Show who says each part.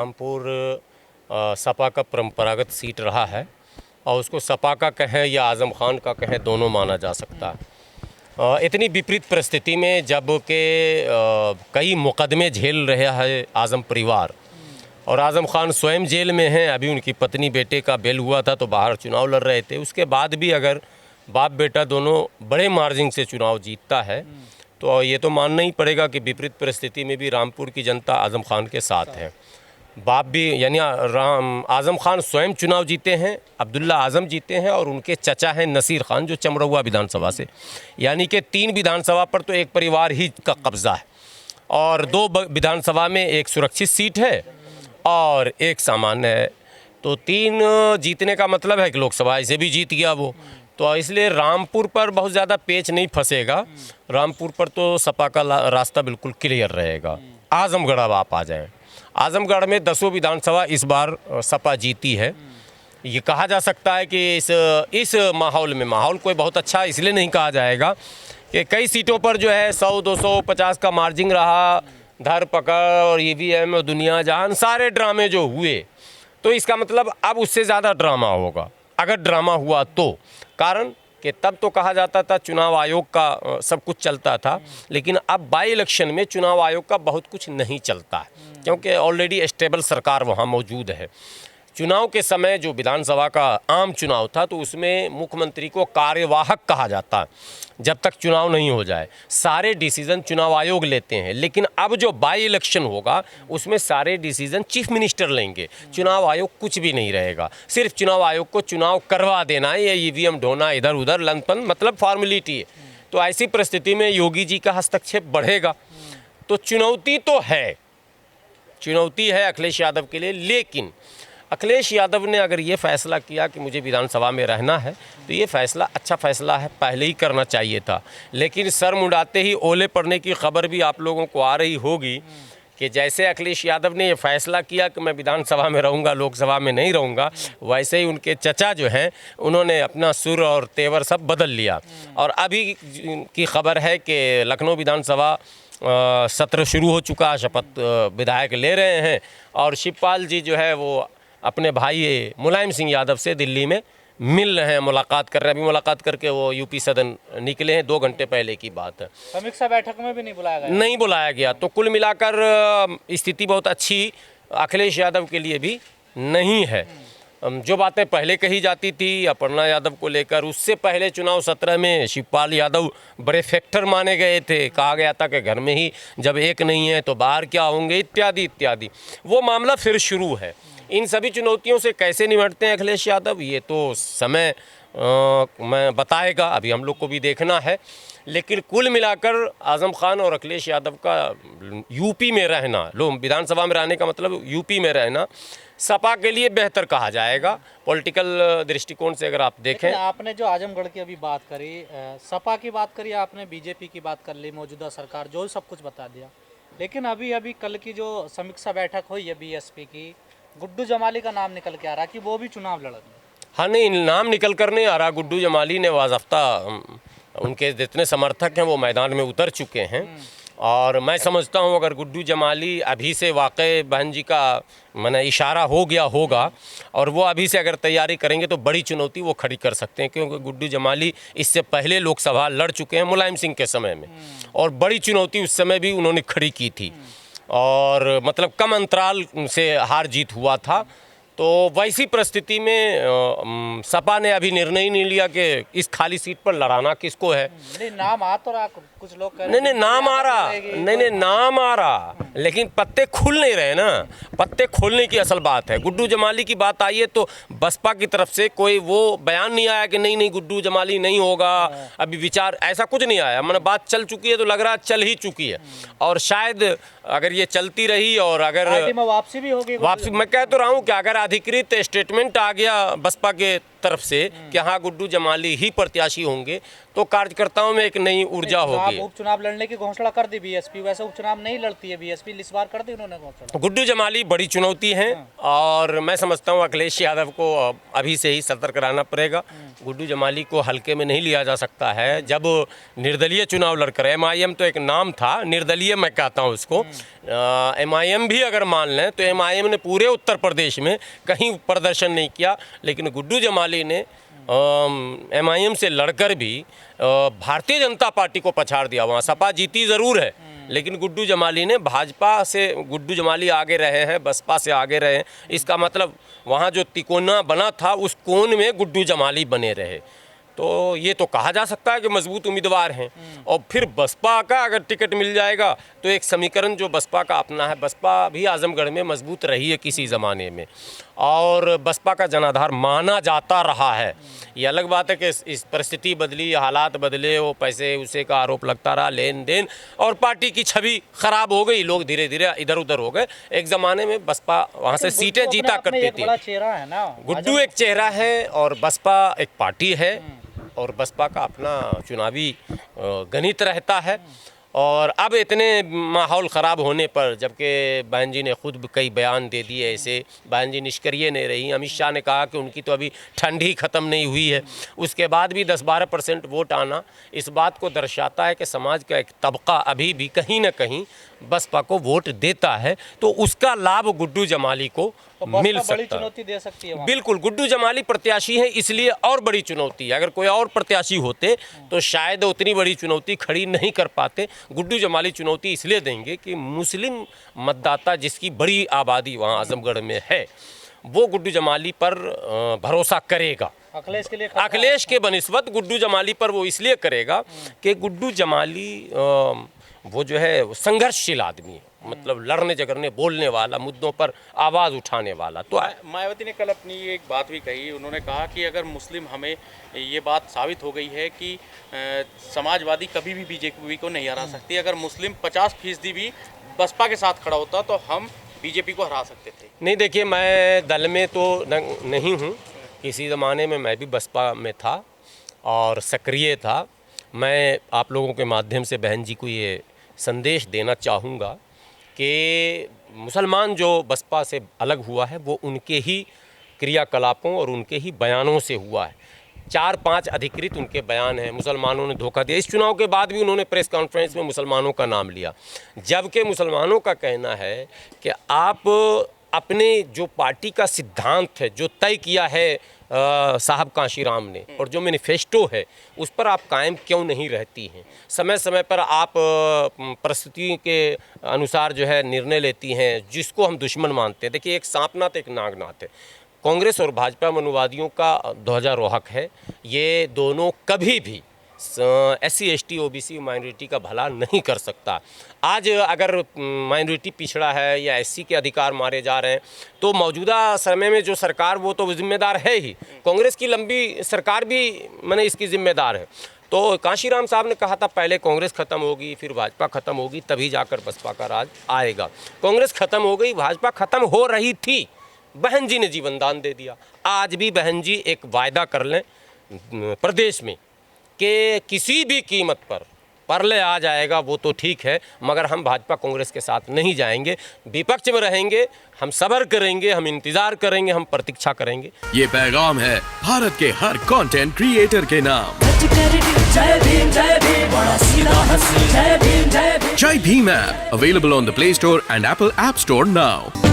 Speaker 1: रामपुर सपा का परंपरागत सीट रहा है और उसको सपा का कहें या आज़म खान का कहें, दोनों माना जा सकता है। इतनी विपरीत परिस्थिति में जब के कई मुकदमे झेल रहा है आज़म परिवार और आज़म खान स्वयं जेल में हैं, अभी उनकी पत्नी बेटे का बेल हुआ था तो बाहर चुनाव लड़ रहे थे, उसके बाद भी अगर बाप बेटा दोनों बड़े मार्जिन से चुनाव जीतता है तो ये तो मानना ही पड़ेगा कि विपरीत परिस्थिति में भी रामपुर की जनता आज़म खान के साथ है। बाप भी यानी आज़म खान स्वयं चुनाव जीते हैं, अब्दुल्ला आज़म जीते हैं और उनके चचा हैं नसीर खान जो चमरौआ विधानसभा से, यानी कि 3 विधानसभा पर तो एक परिवार ही का कब्ज़ा है और 2 विधानसभा में एक सुरक्षित सीट है और एक सामान्य है, तो 3 जीतने का मतलब है कि लोकसभा इसे भी जीत गया वो, तो इसलिए रामपुर पर बहुत ज़्यादा पेच नहीं फंसेगा। रामपुर पर तो सपा का रास्ता बिल्कुल क्लियर रहेगा। आज़मगढ़ अब आप आ जाएं, आज़मगढ़ में 10 विधानसभा इस बार सपा जीती है। ये कहा जा सकता है कि इस माहौल में, माहौल कोई बहुत अच्छा इसलिए नहीं कहा जाएगा कि कई सीटों पर जो है 100-250 का मार्जिन रहा, धर पकड़ और EVM और दुनिया जहान सारे ड्रामे जो हुए, तो इसका मतलब अब उससे ज़्यादा ड्रामा होगा अगर ड्रामा हुआ तो। कारण कि तब तो कहा जाता था चुनाव आयोग का सब कुछ चलता था, लेकिन अब बाई इलेक्शन में चुनाव आयोग का बहुत कुछ नहीं चलता है क्योंकि ऑलरेडी स्टेबल सरकार वहाँ मौजूद है। चुनाव के समय जो विधानसभा का आम चुनाव था तो उसमें मुख्यमंत्री को कार्यवाहक कहा जाता है जब तक चुनाव नहीं हो जाए, सारे डिसीज़न चुनाव आयोग लेते हैं, लेकिन अब जो बाई इलेक्शन होगा उसमें सारे डिसीज़न चीफ मिनिस्टर लेंगे, चुनाव आयोग कुछ भी नहीं रहेगा, सिर्फ चुनाव आयोग को चुनाव करवा देना है या EVM ढोना इधर उधर लंपन, मतलब फॉर्मेलिटी है। तो ऐसी परिस्थिति में योगी जी का हस्तक्षेप बढ़ेगा, तो चुनौती तो है, चुनौती है अखिलेश यादव के लिए। लेकिन अखिलेश यादव ने अगर ये फैसला किया कि मुझे विधानसभा में रहना है तो ये फैसला अच्छा फैसला है, पहले ही करना चाहिए था। लेकिन सर मुड़ाते ही ओले पड़ने की खबर भी आप लोगों को आ रही होगी कि जैसे अखिलेश यादव ने ये फैसला किया कि मैं विधानसभा में रहूँगा, लोकसभा में नहीं रहूँगा, वैसे ही उनके चचा जो हैं उन्होंने अपना सुर और तेवर सब बदल लिया। और अभी की खबर है कि लखनऊ विधानसभा सत्र शुरू हो चुका है, शपथ विधायक ले रहे हैं और शिवपाल जी जो है वो अपने भाई मुलायम सिंह यादव से दिल्ली में मिल रहे हैं, मुलाकात कर रहे हैं। अभी मुलाकात करके वो यूपी सदन निकले हैं, 2 घंटे पहले की बात है।
Speaker 2: समीक्षा बैठक में भी नहीं बुलाया गया?
Speaker 1: नहीं बुलाया गया, तो कुल मिलाकर स्थिति बहुत अच्छी अखिलेश यादव के लिए भी नहीं है। जो बातें पहले कही जाती थी अपर्णा यादव को लेकर, उससे पहले चुनाव सत्र में शिवपाल यादव बड़े फैक्टर माने गए थे, कहा गया था कि घर में ही जब एक नहीं है तो बाहर क्या होंगे, इत्यादि इत्यादि। वो मामला फिर शुरू है। इन सभी चुनौतियों से कैसे निपटते हैं अखिलेश यादव, ये तो समय मैं बताएगा, अभी हम लोग को भी देखना है। लेकिन कुल मिलाकर आज़म खान और अखिलेश यादव का यूपी में रहना, लोग विधानसभा में रहने का मतलब यूपी में रहना, सपा के लिए बेहतर कहा जाएगा पॉलिटिकल दृष्टिकोण से। अगर आप देखें,
Speaker 2: आपने जो आजमगढ़ की अभी बात करी, सपा की बात करी, आपने बीजेपी की बात कर ली, मौजूदा सरकार जो सब कुछ बता दिया, लेकिन अभी कल की जो समीक्षा बैठक हुई है BSP की, गुड्डू जमाली का नाम निकल के आ रहा कि वो भी चुनाव लड़ेंगे।
Speaker 1: हाँ, नहीं, नाम निकल कर नहीं आ रहा। गुड्डू जमाली ने वाज़फ्ता, उनके जितने समर्थक हैं वो मैदान में उतर चुके हैं और मैं समझता हूँ अगर गुड्डू जमाली अभी से वाकई बहन जी का मैंने इशारा हो गया होगा और वो अभी से अगर तैयारी करेंगे तो बड़ी चुनौती वो खड़ी कर सकते हैं, क्योंकि गुड्डू जमाली इससे पहले लोकसभा लड़ चुके हैं मुलायम सिंह के समय में और बड़ी चुनौती उस समय भी उन्होंने खड़ी की थी और मतलब कम अंतराल से हार जीत हुआ था। तो वैसी परिस्थिति में सपा ने अभी निर्णय नहीं लिया कि इस खाली सीट पर लड़ाना किसको है।
Speaker 2: नहीं, नाम आ तो रहा, कुछ लोग कह रहे
Speaker 1: नहीं, नाम आ रहा, नहीं, नाम आ रहा, लेकिन पत्ते खुल नहीं रहे ना, पत्ते खोलने की असल बात है। गुड्डू जमाली की बात आई है तो बसपा की तरफ से कोई वो बयान नहीं आया कि नहीं गुड्डू जमाली नहीं होगा, अभी विचार ऐसा कुछ नहीं आया। मैंने बात चल चुकी है तो लग रहा चल ही चुकी है और शायद अगर ये चलती रही और अगर
Speaker 2: वापसी भी होगी,
Speaker 1: वापसी, मैं कह तो रहा हूँ कि अगर अधिकृत स्टेटमेंट आ गया बसपा के तरफ से कि हाँ गुड्डू जमाली ही प्रत्याशी होंगे तो कार्यकर्ताओं में एक नई ऊर्जा होगी।
Speaker 2: उपचुनाव लड़ने की घोषणा कर दी बीएसपी, वैसे उपचुनाव नहीं लड़ती है बीएसपी, इस बार कर दी उन्होंने घोषणा।
Speaker 1: गुड्डू जमाली बड़ी चुनौती है और मैं समझता हूँ अखिलेश यादव को अभी से ही सतर्क रहना पड़ेगा। गुड्डू जमाली को हल्के में नहीं लिया जा सकता है। जब निर्दलीय चुनाव लड़कर, MIM तो एक नाम था, निर्दलीय मैं कहता हूँ उसको, MIM भी अगर मान लें तो MIM ने पूरे उत्तर प्रदेश में कहीं प्रदर्शन नहीं किया, लेकिन गुड्डू जमाली ने MIM से लड़कर भी भारतीय जनता पार्टी को पछाड़ दिया। वहाँ सपा जीती ज़रूर है, लेकिन गुड्डू जमाली ने भाजपा से, गुड्डू जमाली आगे रहे हैं, बसपा से आगे रहे हैं। इसका मतलब वहाँ जो तिकोना बना था उस कोन में गुड्डू जमाली बने रहे। तो ये तो कहा जा सकता है कि मजबूत उम्मीदवार हैं। और फिर बसपा का अगर टिकट मिल जाएगा तो एक समीकरण जो बसपा का अपना है, बसपा भी आजमगढ़ में मजबूत रही है किसी ज़माने में और बसपा का जनाधार माना जाता रहा है। ये अलग बात है कि इस परिस्थिति बदली, हालात बदले, वो पैसे उसे का आरोप लगता रहा, लेन देन, और पार्टी की छवि खराब हो गई, लोग धीरे धीरे इधर उधर हो गए। एक ज़माने में बसपा वहाँ से सीटें जीता करती थी।
Speaker 2: चेहरा है ना,
Speaker 1: गुड्डू एक चेहरा है और बसपा एक पार्टी है और बसपा का अपना चुनावी गणित रहता है। और अब इतने माहौल ख़राब होने पर, जबकि बहन जी ने खुद कई बयान दे दिए ऐसे, बहन जी निष्क्रिय नहीं रही। अमित शाह ने कहा कि उनकी तो अभी ठंड ही ख़त्म नहीं हुई है, उसके बाद भी 10-12% वोट आना इस बात को दर्शाता है कि समाज का एक तबका अभी भी कहीं ना कहीं बसपा को वोट देता है। तो उसका लाभ गुड्डू जमाली को मिल सकता है।
Speaker 2: चुनौती दे सकती है।
Speaker 1: बिल्कुल, गुड्डू जमाली प्रत्याशी है इसलिए और बड़ी चुनौती है। अगर कोई और प्रत्याशी होते तो शायद उतनी बड़ी चुनौती खड़ी नहीं कर पाते। गुड्डू जमाली चुनौती इसलिए देंगे कि मुस्लिम मतदाता जिसकी बड़ी आबादी वहाँ आजमगढ़ में है, वो गुड्डू जमाली पर भरोसा करेगा।
Speaker 2: अखिलेश के लिए,
Speaker 1: अखिलेश के बनिस्बत गुड्डू जमाली पर वो इसलिए करेगा कि गुड्डू जमाली वो जो है वो संघर्षशील आदमी है, मतलब लड़ने झगड़ने, बोलने वाला, मुद्दों पर आवाज़ उठाने वाला। तो
Speaker 3: मायावती ने कल अपनी एक बात भी कही, उन्होंने कहा कि अगर मुस्लिम, हमें ये बात साबित हो गई है कि समाजवादी कभी भी बीजेपी को नहीं हरा सकती। अगर मुस्लिम 50% भी बसपा के साथ खड़ा होता तो हम बीजेपी को हरा सकते थे।
Speaker 1: नहीं, देखिए, मैं दल में तो नहीं हूँ। किसी ज़माने में मैं भी बसपा में था और सक्रिय था। मैं आप लोगों के माध्यम से बहन जी को ये संदेश देना चाहूँगा कि मुसलमान जो बसपा से अलग हुआ है वो उनके ही क्रियाकलापों और उनके ही बयानों से हुआ है। 4-5 अधिकृत उनके बयान हैं, मुसलमानों ने धोखा दिया। इस चुनाव के बाद भी उन्होंने प्रेस कॉन्फ्रेंस में मुसलमानों का नाम लिया, जबकि मुसलमानों का कहना है कि आप अपने जो पार्टी का सिद्धांत है, जो तय किया है साहब कांशीराम ने, और जो मैनिफेस्टो है उस पर आप कायम क्यों नहीं रहती हैं? समय समय पर आप परिस्थिति के अनुसार जो है निर्णय लेती हैं जिसको हम दुश्मन मानते हैं। देखिए, एक सांपनाथ एक नागनाथ है। कांग्रेस और भाजपा मनुवादियों का ध्वजारोहक है। ये दोनों कभी भी SC ST OBC माइनॉरिटी का भला नहीं कर सकता। आज अगर माइनॉरिटी पिछड़ा है या SC के अधिकार मारे जा रहे हैं तो मौजूदा समय में जो सरकार वो तो जिम्मेदार है ही, कांग्रेस की लंबी सरकार भी मैंने इसकी जिम्मेदार है। तो कांशीराम साहब ने कहा था पहले कांग्रेस ख़त्म होगी, फिर भाजपा ख़त्म होगी, तभी जाकर बसपा का राज आएगा। कांग्रेस ख़त्म हो गई, भाजपा ख़त्म हो रही थी, बहन जी ने जीवनदान दे दिया। आज भी बहन जी एक वायदा कर लें प्रदेश में कि किसी भी कीमत पर परले आ जाएगा वो तो ठीक है, मगर हम भाजपा कांग्रेस के साथ नहीं जाएंगे, विपक्ष में रहेंगे, हम सब्र करेंगे, हम इंतजार करेंगे, हम प्रतीक्षा करेंगे।
Speaker 4: ये पैगाम है भारत के हर कंटेंट क्रिएटर के नाम।
Speaker 5: जय भीम बड़ा सीधा हंसी, जय भीम
Speaker 4: जय Bhim app available on the play store and Apple app store now.